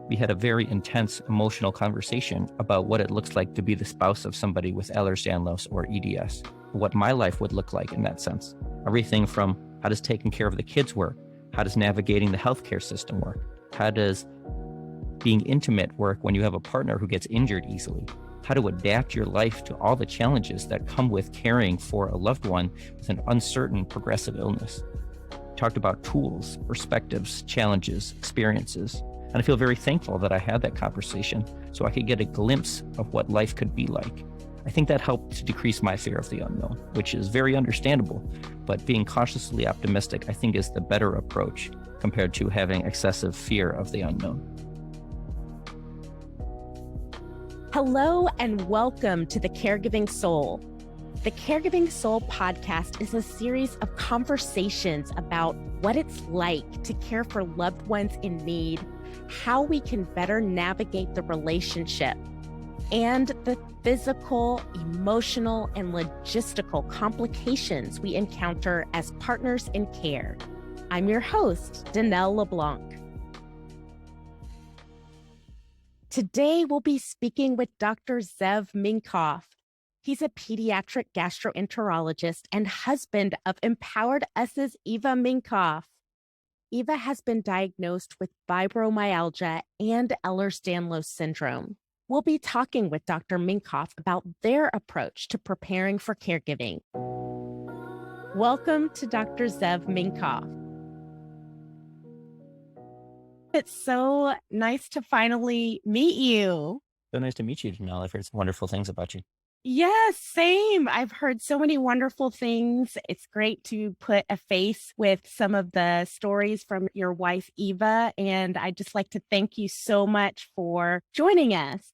We had a very intense emotional conversation about what it looks like to be the spouse of somebody with Ehlers-Danlos or EDS, what my life would look like in that sense. Everything from how does taking care of the kids work? How does navigating the healthcare system work? How does being intimate work when you have a partner who gets injured easily? How to adapt your life to all the challenges that come with caring for a loved one with an uncertain progressive illness. We talked about tools, perspectives, challenges, experiences. And I feel very thankful that I had that conversation so I could get a glimpse of what life could be like. I think that helped to decrease my fear of the unknown, which is very understandable, but being cautiously optimistic, I think, is the better approach compared to having excessive fear of the unknown. Hello and welcome to the Caregiving Soul. The Caregiving Soul podcast is a series of conversations about what it's like to care for loved ones in need, how we can better navigate the relationship, and the physical, emotional, and logistical complications we encounter as partners in care. I'm your host, Dannelle LeBlanc. Today, we'll be speaking with Dr. Zev Minkoff. He's a pediatric gastroenterologist and husband of Empowered Us's Eva Minkoff. Eva has been diagnosed with fibromyalgia and Ehlers-Danlos syndrome. We'll be talking with Dr. Minkoff about their approach to preparing for caregiving. Welcome to Dr. Zev Minkoff. It's so nice to finally meet you. So nice to meet you, Dannelle. I've heard some wonderful things about you. Yes, same. I've heard so many wonderful things. It's great to put a face with some of the stories from your wife, Eva. And I'd just like to thank you so much for joining us.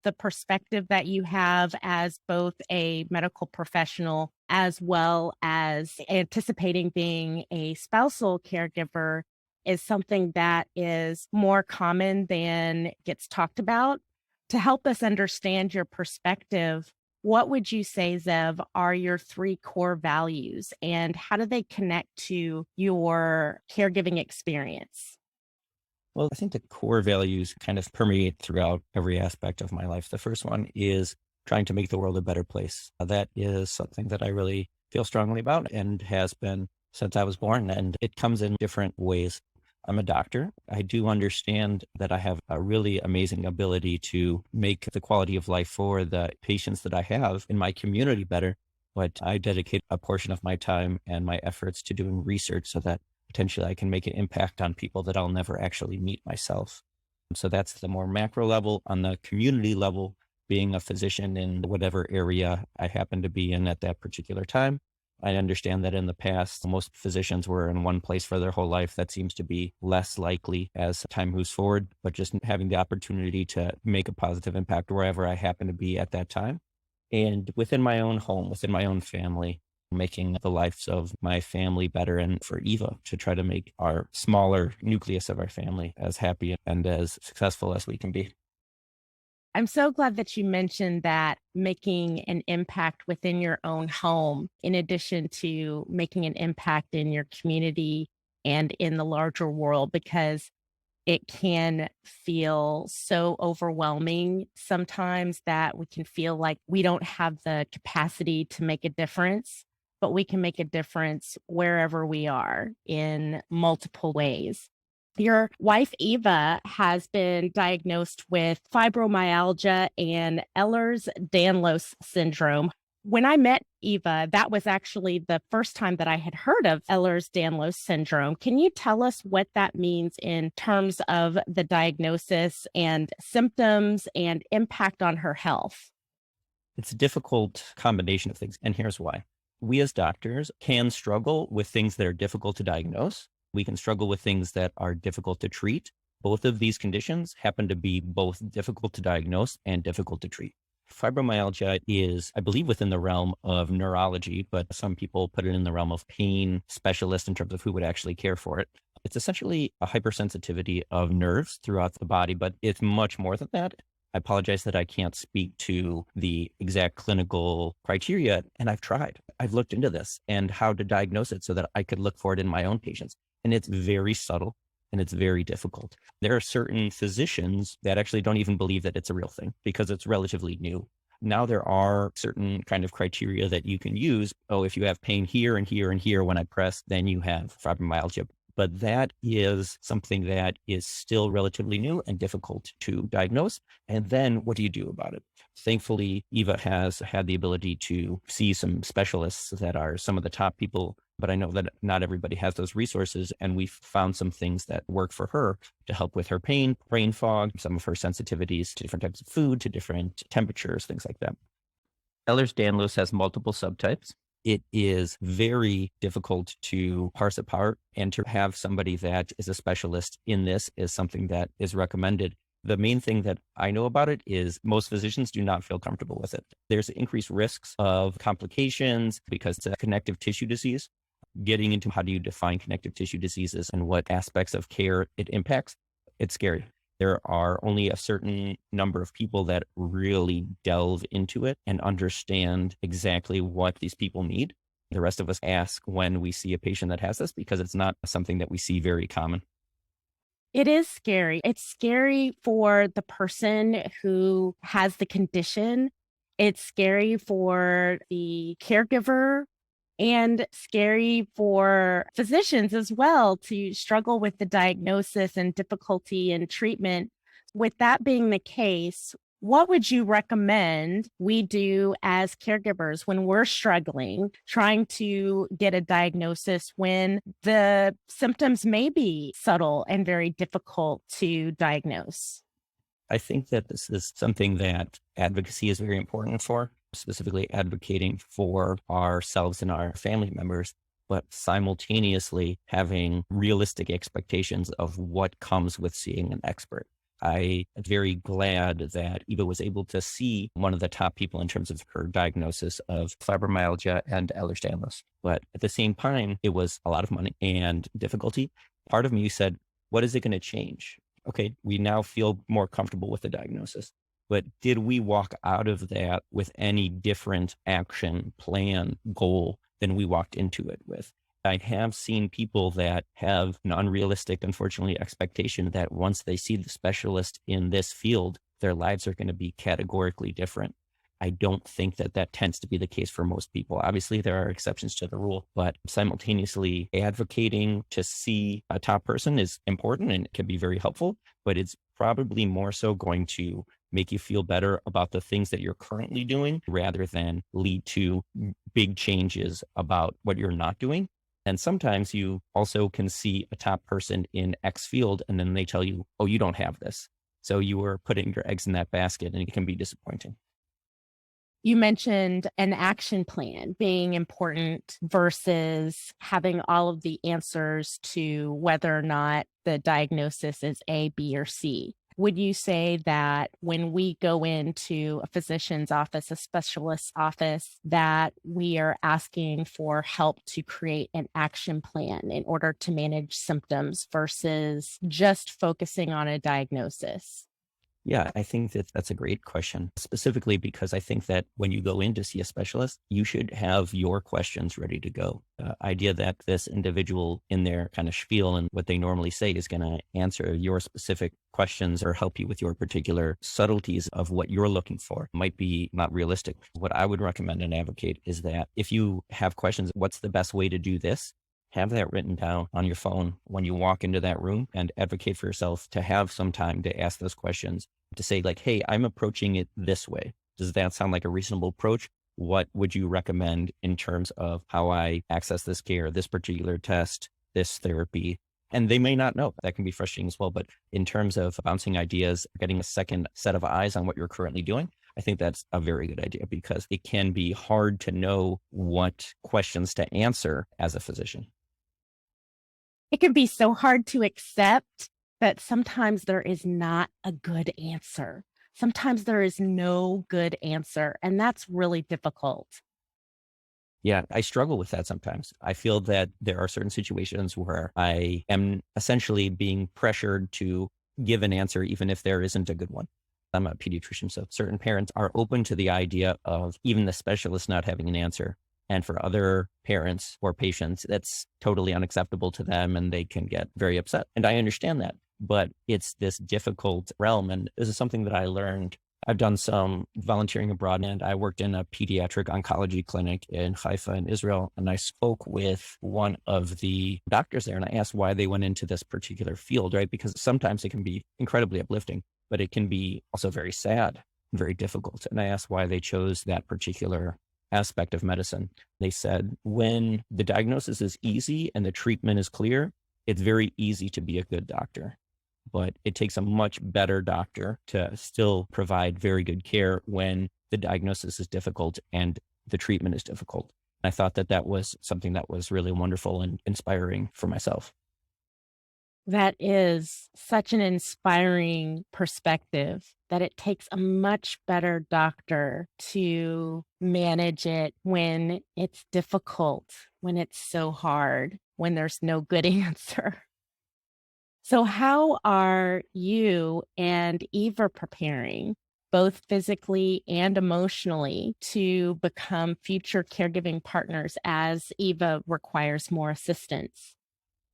The perspective that you have as both a medical professional as well as anticipating being a spousal caregiver is something that is more common than gets talked about. To help us understand your perspective, what would you say, Zev, are your three core values and how do they connect to your caregiving experience? Well, I think the core values kind of permeate throughout every aspect of my life. The first one is trying to make the world a better place. That is something that I really feel strongly about and has been since I was born, and it comes in different ways. I'm a doctor. I do understand that I have a really amazing ability to make the quality of life for the patients that I have in my community better, but I dedicate a portion of my time and my efforts to doing research so that potentially I can make an impact on people that I'll never actually meet myself. So that's the more macro level. On the community level, being a physician in whatever area I happen to be in at that particular time. I understand that in the past, most physicians were in one place for their whole life. That seems to be less likely as time moves forward, but just having the opportunity to make a positive impact wherever I happen to be at that time. And within my own home, within my own family, making the lives of my family better, and for Eva to try to make our smaller nucleus of our family as happy and as successful as we can be. I'm so glad that you mentioned that making an impact within your own home, in addition to making an impact in your community and in the larger world, because it can feel so overwhelming sometimes that we can feel like we don't have the capacity to make a difference, but we can make a difference wherever we are in multiple ways. Your wife, Eva, has been diagnosed with fibromyalgia and Ehlers-Danlos syndrome. When I met Eva, that was actually the first time that I had heard of Ehlers-Danlos syndrome. Can you tell us what that means in terms of the diagnosis and symptoms and impact on her health? It's a difficult combination of things, and here's why. We as doctors can struggle with things that are difficult to diagnose. We can struggle with things that are difficult to treat. Both of these conditions happen to be both difficult to diagnose and difficult to treat. Fibromyalgia is, I believe, within the realm of neurology, but some people put it in the realm of pain specialists in terms of who would actually care for it. It's essentially a hypersensitivity of nerves throughout the body, but it's much more than that. I apologize that I can't speak to the exact clinical criteria, and I've tried. I've looked into this and how to diagnose it so that I could look for it in my own patients. And it's very subtle. and it's very difficult. There are certain physicians that actually don't even believe that it's a real thing because it's relatively new. Now there are certain kind of criteria that you can use. Oh, if you have pain here and here and here when I press, then you have fibromyalgia. But that is something that is still relatively new and difficult to diagnose. And then what do you do about it? Thankfully, Eva has had the ability to see some specialists that are some of the top people, but I know that not everybody has those resources. And we've found some things that work for her to help with her pain, brain fog, some of her sensitivities to different types of food, to different temperatures, things like that. Ehlers-Danlos has multiple subtypes. It is very difficult to parse apart, and to have somebody that is a specialist in this is something that is recommended. The main thing that I know about it is most physicians do not feel comfortable with it. There's increased risks of complications because it's a connective tissue disease. Getting into how do you define connective tissue diseases and what aspects of care it impacts, it's scary. There are only a certain number of people that really delve into it and understand exactly what these people need. The rest of us ask when we see a patient that has this because it's not something that we see very common. It is scary. It's scary for the person who has the condition. It's scary for the caregiver and scary for physicians as well to struggle with the diagnosis and difficulty in treatment. With that being the case, what would you recommend we do as caregivers when we're struggling, trying to get a diagnosis when the symptoms may be subtle and very difficult to diagnose? I think that this is something that advocacy is very important for, specifically advocating for ourselves and our family members, but simultaneously having realistic expectations of what comes with seeing an expert. I am very glad that Eva was able to see one of the top people in terms of her diagnosis of fibromyalgia and Ehlers-Danlos. But at the same time, it was a lot of money and difficulty. Part of me said, what is it going to change? Okay, we now feel more comfortable with the diagnosis. But did we walk out of that with any different action, plan, goal than we walked into it with? I have seen people that have an unrealistic, unfortunately, expectation that once they see the specialist in this field, their lives are going to be categorically different. I don't think that that tends to be the case for most people. Obviously, there are exceptions to the rule, but simultaneously advocating to see a top person is important and can be very helpful, but it's probably more so going to make you feel better about the things that you're currently doing rather than lead to big changes about what you're not doing. And sometimes you also can see a top person in X field and then they tell you, oh, you don't have this. So you are putting your eggs in that basket and it can be disappointing. You mentioned an action plan being important versus having all of the answers to whether or not the diagnosis is A, B, or C. Would you say that when we go into a physician's office, a specialist's office, that we are asking for help to create an action plan in order to manage symptoms versus just focusing on a diagnosis? Yeah, I think that that's a great question, specifically because I think that when you go in to see a specialist, you should have your questions ready to go. The idea that this individual in their kind of spiel and what they normally say is going to answer your specific questions or help you with your particular subtleties of what you're looking for might be not realistic. What I would recommend and advocate is that if you have questions, what's the best way to do this? Have that written down on your phone when you walk into that room and advocate for yourself to have some time to ask those questions, to say like, hey, I'm approaching it this way. Does that sound like a reasonable approach? What would you recommend in terms of how I access this care, this particular test, this therapy? And they may not know. That can be frustrating as well. But in terms of bouncing ideas, getting a second set of eyes on what you're currently doing, I think that's a very good idea because it can be hard to know what questions to answer as a physician. It can be so hard to accept that sometimes there is not a good answer. Sometimes there is no good answer, and that's really difficult. Yeah, I struggle with that sometimes. I feel that there are certain situations where I am essentially being pressured to give an answer, even if there isn't a good one. I'm a pediatrician, so certain parents are open to the idea of even the specialist not having an answer. And for other parents or patients, that's totally unacceptable to them and they can get very upset. And I understand that, but it's this difficult realm. And this is something that I learned. I've done some volunteering abroad, and I worked in a pediatric oncology clinic in Haifa in Israel. And I spoke with one of the doctors there and I asked why they went into this particular field, right? Because sometimes it can be incredibly uplifting, but it can be also very sad, very difficult. And I asked why they chose that particular aspect of medicine. They said, when the diagnosis is easy and the treatment is clear, it's very easy to be a good doctor. But it takes a much better doctor to still provide very good care when the diagnosis is difficult and the treatment is difficult. I thought that that was something that was really wonderful and inspiring for myself. That is such an inspiring perspective that it takes a much better doctor to manage it when it's difficult, when it's so hard, when there's no good answer. So, how are you and Eva preparing, both physically and emotionally, to become future caregiving partners as Eva requires more assistance?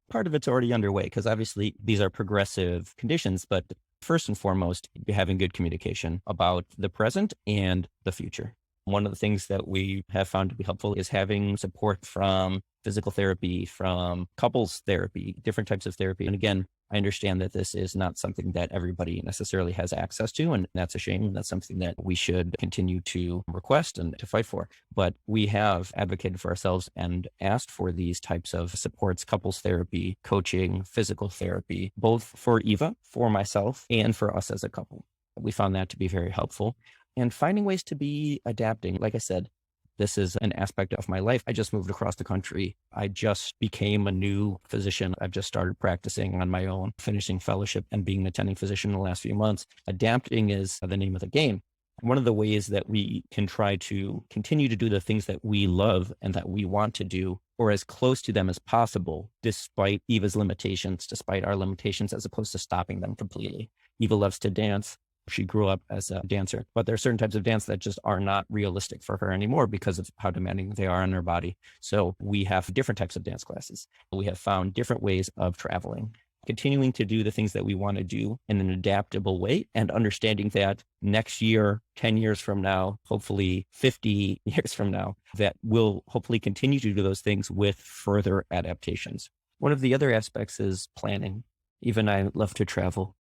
Part of it's already underway because obviously these are progressive conditions, but first and foremost, having good communication about the present and the future. One of the things that we have found to be helpful is having support from physical therapy, from couples therapy, different types of therapy. And again, I understand that this is not something that everybody necessarily has access to, and that's a shame. That's something that we should continue to request and to fight for. But we have advocated for ourselves and asked for these types of supports, couples therapy, coaching, physical therapy, both for Eva, for myself, and for us as a couple. We found that to be very helpful. And finding ways to be adapting. Like I said, this is an aspect of my life. I just moved across the country. I just became a new physician. I've just started practicing on my own, finishing fellowship and being an attending physician in the last few months. Adapting is the name of the game. One of the ways that we can try to continue to do the things that we love and that we want to do, or as close to them as possible, despite Eva's limitations, despite our limitations, as opposed to stopping them completely. Eva loves to dance. She grew up as a dancer, but there are certain types of dance that just are not realistic for her anymore because of how demanding they are on her body. So we have different types of dance classes. We have found different ways of traveling, continuing to do the things that we want to do in an adaptable way, and understanding that next year, 10 years from now, hopefully 50 years from now, that we'll hopefully continue to do those things with further adaptations. One of the other aspects is planning. Even I love to travel.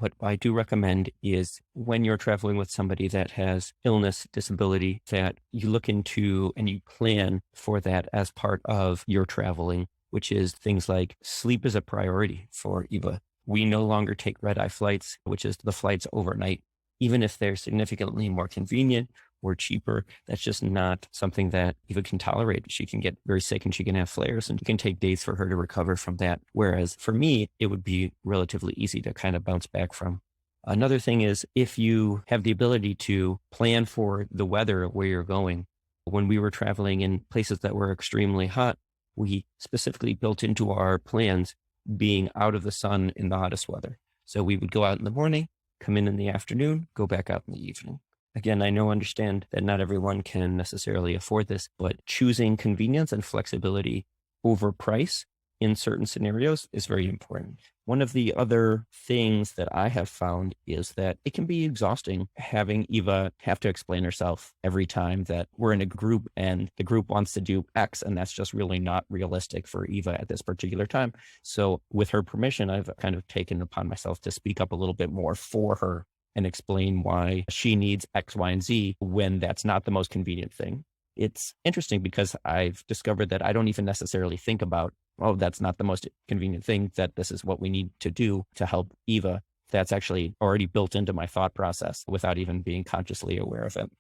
What I do recommend is when you're traveling with somebody that has illness, disability, that you look into and you plan for that as part of your traveling, which is things like sleep is a priority for Eva. We no longer take red-eye flights, which is the flights overnight, even if they're significantly more convenient or cheaper. That's just not something that Eva can tolerate. She can get very sick and she can have flares, and it can take days for her to recover from that. Whereas for me, it would be relatively easy to kind of bounce back from. Another thing is if you have the ability to plan for the weather where you're going. When we were traveling in places that were extremely hot, we specifically built into our plans being out of the sun in the hottest weather. So we would go out in the morning, come in the afternoon, go back out in the evening. Again, I understand that not everyone can necessarily afford this, but choosing convenience and flexibility over price in certain scenarios is very important. One of the other things that I have found is that it can be exhausting having Eva have to explain herself every time that we're in a group and the group wants to do X, and that's just really not realistic for Eva at this particular time. So with her permission, I've kind of taken upon myself to speak up a little bit more for her and explain why she needs X, Y, and Z when that's not the most convenient thing. It's interesting because I've discovered that I don't even necessarily think about, oh, that's not the most convenient thing, that this is what we need to do to help Eva. That's actually already built into my thought process without even being consciously aware of it.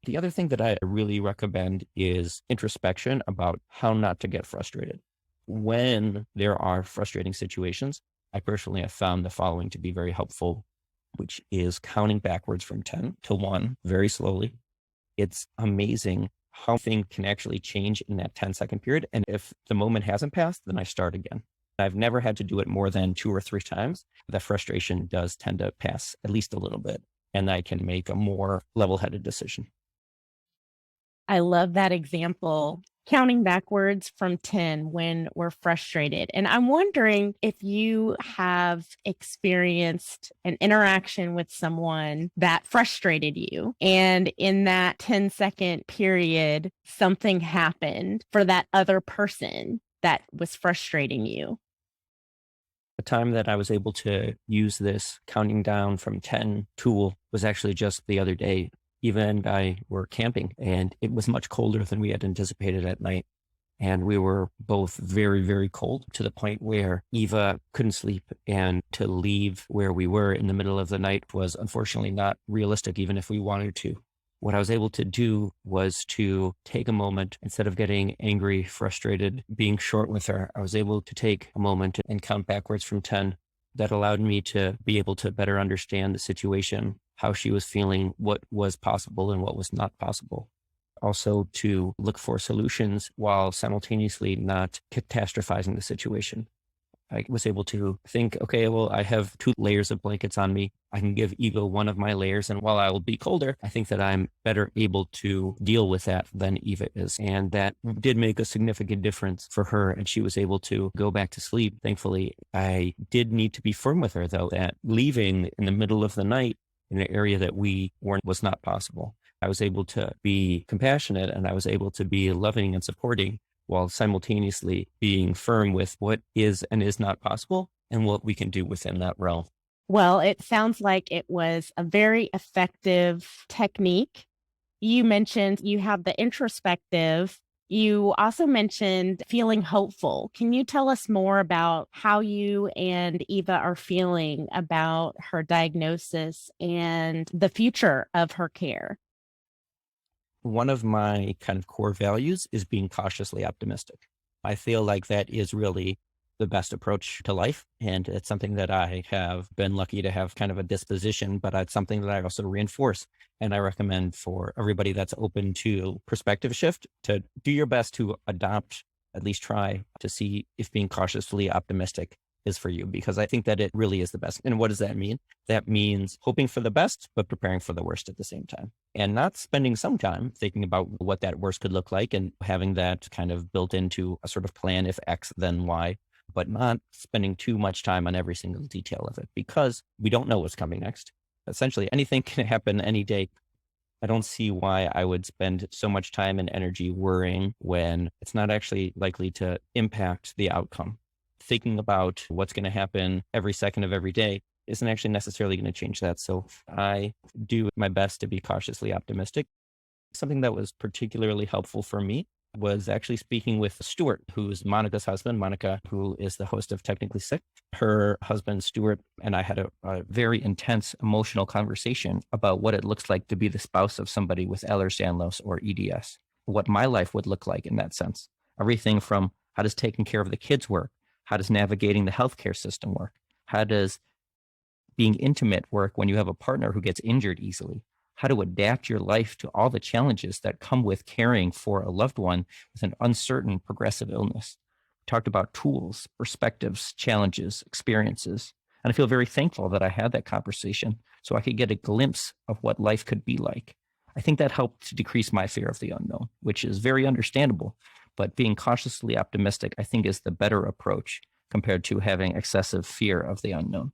The other thing that I really recommend is introspection about how not to get frustrated. When there are frustrating situations, I personally have found the following to be very helpful, which is counting backwards from 10 to 1 very slowly. It's amazing how things can actually change in that 10-second period. And if the moment hasn't passed, then I start again. I've never had to do it more than 2 or 3 times. The frustration does tend to pass at least a little bit, and I can make a more level-headed decision. I love that example. Counting backwards from 10 when we're frustrated. And I'm wondering if you have experienced an interaction with someone that frustrated you. And in that 10-second period, something happened for that other person that was frustrating you. The time that I was able to use this counting down from 10 tool was actually just the other day. Eva and I were camping, and it was much colder than we had anticipated at night. And we were both very, very cold to the point where Eva couldn't sleep. And to leave where we were in the middle of the night was unfortunately not realistic, even if we wanted to. What I was able to do was to take a moment, instead of getting angry, frustrated, being short with her, I was able to take a moment and count backwards from 10. That allowed me to be able to better understand the situation, how she was feeling, what was possible and what was not possible. Also to look for solutions while simultaneously not catastrophizing the situation. I was able to think, okay, well, I have 2 layers of blankets on me. I can give Eva one of my layers. And while I will be colder, I think that I'm better able to deal with that than Eva is. And that did make a significant difference for her. And she was able to go back to sleep. Thankfully, I did need to be firm with her, though, that leaving in the middle of the night in an area that we weren't was not possible. I was able to be compassionate and I was able to be loving and supporting, while simultaneously being firm with what is and is not possible and what we can do within that realm. Well, it sounds like it was a very effective technique. You mentioned you have the introspective. You also mentioned feeling hopeful. Can you tell us more about how you and Eva are feeling about her diagnosis and the future of her care? One of my kind of core values is being cautiously optimistic. I feel like that is really the best approach to life. And it's something that I have been lucky to have kind of a disposition, but it's something that I also reinforce. And I recommend for everybody that's open to perspective shift to do your best to adopt, at least try to see if being cautiously optimistic is for you, because I think that it really is the best. And what does that mean? That means hoping for the best, but preparing for the worst at the same time, and not spending some time thinking about what that worst could look like and having that kind of built into a sort of plan. If X, then Y, but not spending too much time on every single detail of it, because we don't know what's coming next. Essentially, anything can happen any day. I don't see why I would spend so much time and energy worrying when it's not actually likely to impact the outcome. Thinking about what's going to happen every second of every day isn't actually necessarily going to change that. So I do my best to be cautiously optimistic. Something that was particularly helpful for me was actually speaking with Stuart, who's Monica's husband. Monica, who is the host of Technically Sick. Her husband, Stuart, and I had a very intense emotional conversation about what it looks like to be the spouse of somebody with Ehlers-Danlos or EDS, what my life would look like in that sense. Everything from how does taking care of the kids work? How does navigating the healthcare system work? How does being intimate work when you have a partner who gets injured easily? How to adapt your life to all the challenges that come with caring for a loved one with an uncertain progressive illness. We talked about tools, perspectives, challenges, experiences. And I feel very thankful that I had that conversation so I could get a glimpse of what life could be like. I think that helped to decrease my fear of the unknown, which is very understandable. But being cautiously optimistic, I think, is the better approach compared to having excessive fear of the unknown.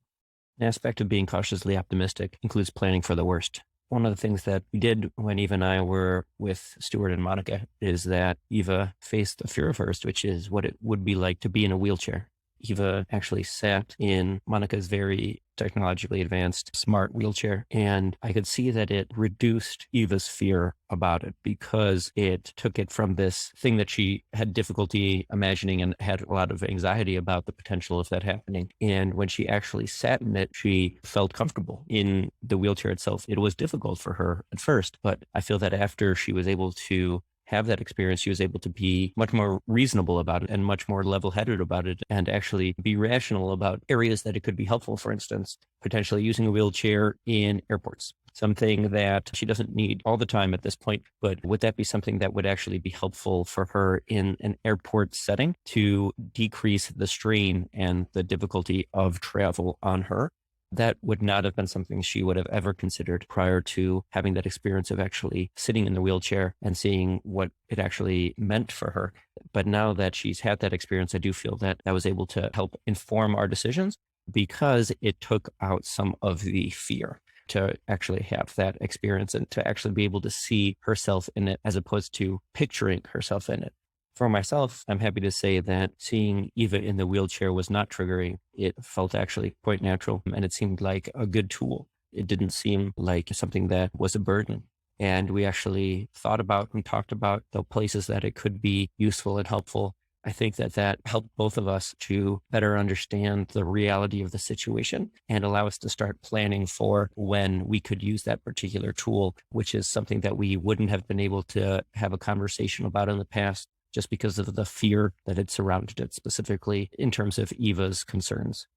An aspect of being cautiously optimistic includes planning for the worst. One of the things that we did when Eva and I were with Stuart and Monica is that Eva faced a fear of hers, which is what it would be like to be in a wheelchair. Eva actually sat in Monica's very technologically advanced smart wheelchair, and I could see that it reduced Eva's fear about it, because it took it from this thing that she had difficulty imagining and had a lot of anxiety about the potential of that happening. And when she actually sat in it, she felt comfortable in the wheelchair itself. It was difficult for her at first, but I feel that after she was able to have that experience, she was able to be much more reasonable about it and much more level-headed about it, and actually be rational about areas that it could be helpful. For instance, potentially using a wheelchair in airports, something that she doesn't need all the time at this point, but would that be something that would actually be helpful for her in an airport setting to decrease the strain and the difficulty of travel on her? That would not have been something she would have ever considered prior to having that experience of actually sitting in the wheelchair and seeing what it actually meant for her. But now that she's had that experience, I do feel that that was able to help inform our decisions because it took out some of the fear to actually have that experience and to actually be able to see herself in it as opposed to picturing herself in it. For myself, I'm happy to say that seeing Eva in the wheelchair was not triggering. It felt actually quite natural and it seemed like a good tool. It didn't seem like something that was a burden. And we actually thought about and talked about the places that it could be useful and helpful. I think that that helped both of us to better understand the reality of the situation and allow us to start planning for when we could use that particular tool, which is something that we wouldn't have been able to have a conversation about in the past just because of the fear that had surrounded it, specifically in terms of Eva's concerns.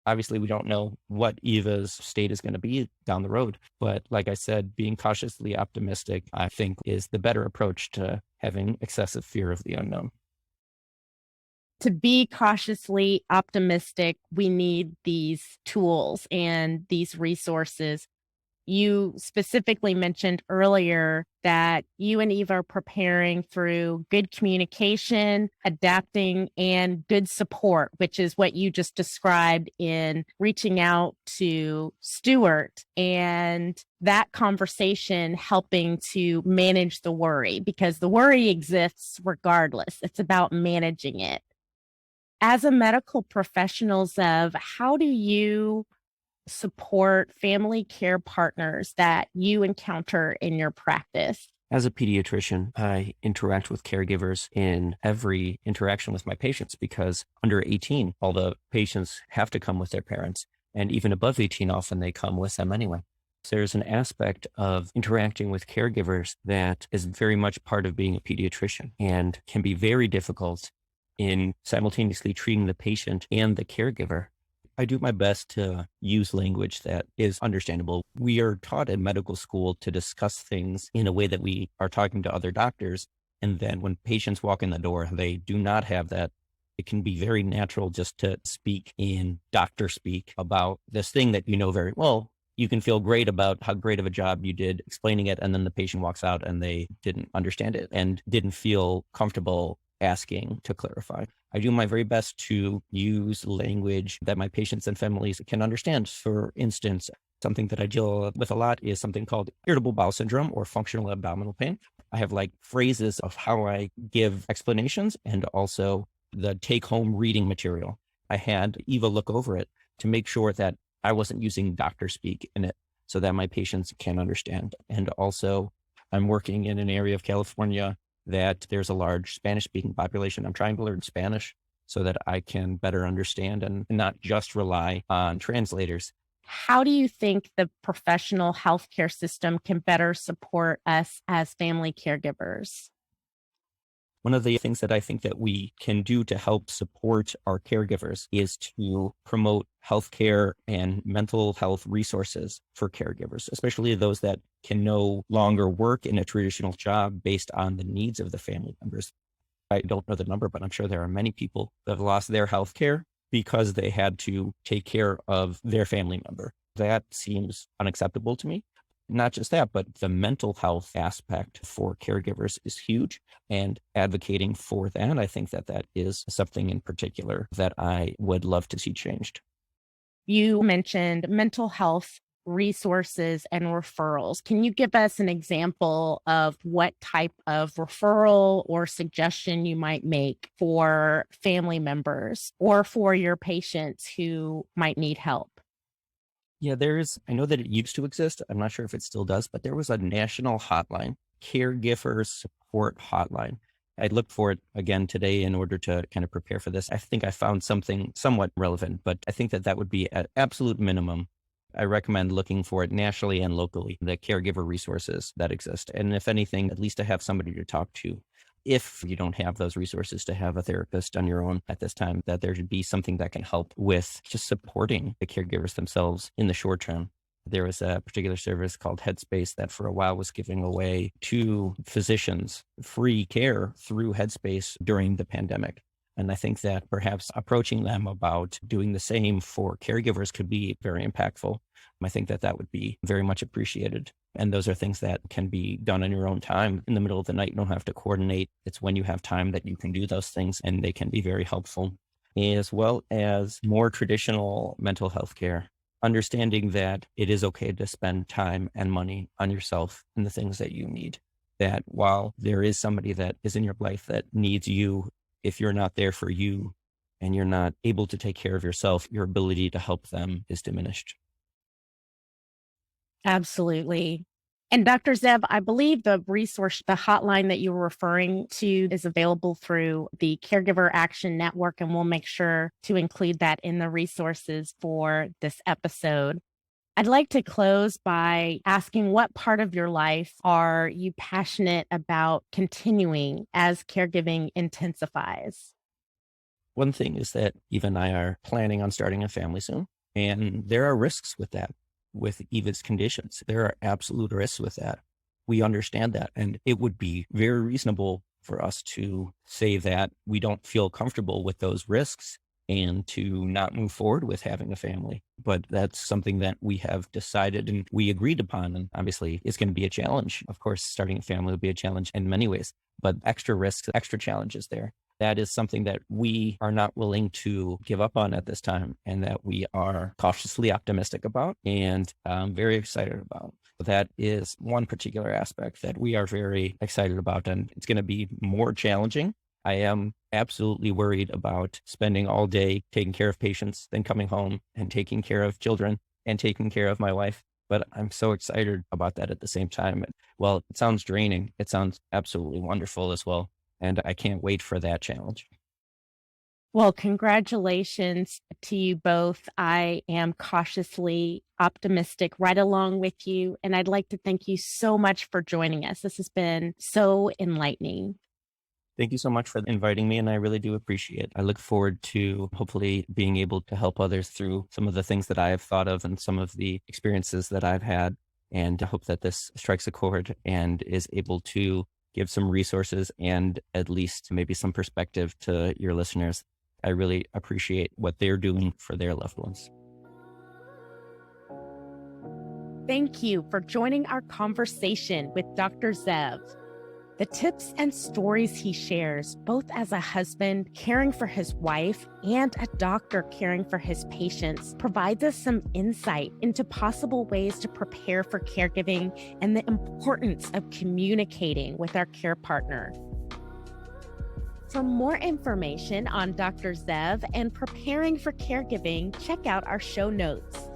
Obviously, we don't know what Eva's state is going to be down the road. But like I said, being cautiously optimistic, I think, is the better approach to having excessive fear of the unknown. To be cautiously optimistic, we need these tools and these resources. You specifically mentioned earlier that you and Eva are preparing through good communication, adapting, and good support, which is what you just described in reaching out to Stuart and that conversation helping to manage the worry because the worry exists regardless. It's about managing it. As a medical professional, Zev, how do you support family care partners that you encounter in your practice? As a pediatrician, I interact with caregivers in every interaction with my patients because under 18, all the patients have to come with their parents. And even above 18, often they come with them anyway. So there's an aspect of interacting with caregivers that is very much part of being a pediatrician and can be very difficult in simultaneously treating the patient and the caregiver. I do my best to use language that is understandable. We are taught in medical school to discuss things in a way that we are talking to other doctors. And then when patients walk in the door, they do not have that. It can be very natural just to speak in doctor speak about this thing that you know very well. You can feel great about how great of a job you did explaining it. And then the patient walks out and they didn't understand it and didn't feel comfortable asking to clarify. I do my very best to use language that my patients and families can understand. For instance, something that I deal with a lot is something called irritable bowel syndrome or functional abdominal pain. I have like phrases of how I give explanations and also the take home reading material. I had Eva look over it to make sure that I wasn't using doctor speak in it so that my patients can understand. And also I'm working in an area of California that there's a large Spanish speaking population. I'm trying to learn Spanish so that I can better understand and not just rely on translators. How do you think the professional healthcare system can better support us as family caregivers? One of the things that I think that we can do to help support our caregivers is to promote healthcare and mental health resources for caregivers, especially those that can no longer work in a traditional job based on the needs of the family members. I don't know the number, but I'm sure there are many people that have lost their healthcare because they had to take care of their family member. That seems unacceptable to me. Not just that, but the mental health aspect for caregivers is huge, and advocating for that, I think that that is something in particular that I would love to see changed. You mentioned mental health resources and referrals. Can you give us an example of what type of referral or suggestion you might make for family members or for your patients who might need help? Yeah, I know that it used to exist. I'm not sure if it still does, but there was a national hotline, caregiver support hotline. I looked for it again today in order to kind of prepare for this. I think I found something somewhat relevant, but I think that that would be at absolute minimum. I recommend looking for it nationally and locally, the caregiver resources that exist. And if anything, at least to have somebody to talk to. If you don't have those resources to have a therapist on your own at this time, that there should be something that can help with just supporting the caregivers themselves in the short term. There was a particular service called Headspace that for a while was giving away to physicians free care through Headspace during the pandemic. And I think that perhaps approaching them about doing the same for caregivers could be very impactful. I think that that would be very much appreciated. And those are things that can be done in your own time in the middle of the night. You don't have to coordinate. It's when you have time that you can do those things, and they can be very helpful, as well as more traditional mental health care. Understanding that it is okay to spend time and money on yourself and the things that you need. That while there is somebody that is in your life that needs you, if you're not there for you and you're not able to take care of yourself, your ability to help them is diminished. Absolutely. And Dr. Zev, I believe the resource, the hotline that you were referring to is available through the Caregiver Action Network, and we'll make sure to include that in the resources for this episode. I'd like to close by asking, what part of your life are you passionate about continuing as caregiving intensifies? One thing is that Eva and I are planning on starting a family soon, and there are risks with that, with Eva's conditions. There are absolute risks with that. We understand that, and it would be very reasonable for us to say that we don't feel comfortable with those risks and to not move forward with having a family. But that's something that we have decided and we agreed upon. And obviously, it's going to be a challenge. Of course, starting a family will be a challenge in many ways, but extra risks, extra challenges there. That is something that we are not willing to give up on at this time, and that we are cautiously optimistic about and very excited about. That is one particular aspect that we are very excited about, and it's going to be more challenging. I am absolutely worried about spending all day taking care of patients, then coming home and taking care of children and taking care of my wife. But I'm so excited about that at the same time. Well, it sounds draining. It sounds absolutely wonderful as well. And I can't wait for that challenge. Well, congratulations to you both. I am cautiously optimistic right along with you. And I'd like to thank you so much for joining us. This has been so enlightening. Thank you so much for inviting me, and I really do appreciate it. I look forward to hopefully being able to help others through some of the things that I have thought of and some of the experiences that I've had, and I hope that this strikes a chord and is able to give some resources and at least maybe some perspective to your listeners. I really appreciate what they're doing for their loved ones. Thank you for joining our conversation with Dr. Zev. The tips and stories he shares, both as a husband caring for his wife and a doctor caring for his patients, provides us some insight into possible ways to prepare for caregiving and the importance of communicating with our care partner. For more information on Dr. Zev and preparing for caregiving, check out our show notes.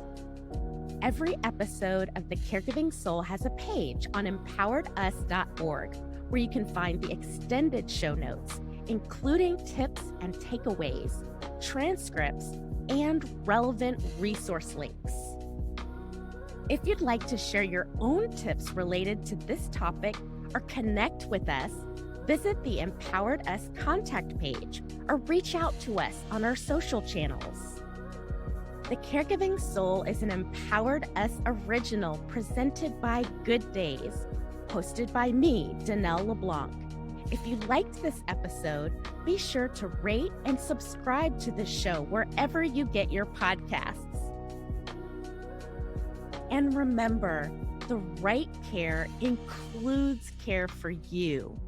Every episode of The Caregiving Soul has a page on empoweredus.org, where you can find the extended show notes, including tips and takeaways, transcripts, and relevant resource links. If you'd like to share your own tips related to this topic or connect with us, visit the Empowered Us contact page or reach out to us on our social channels. The Caregiving Soul is an Empowered Us original presented by Good Days, hosted by me, Dannelle LeBlanc. If you liked this episode, be sure to rate and subscribe to the show wherever you get your podcasts. And remember, the right care includes care for you.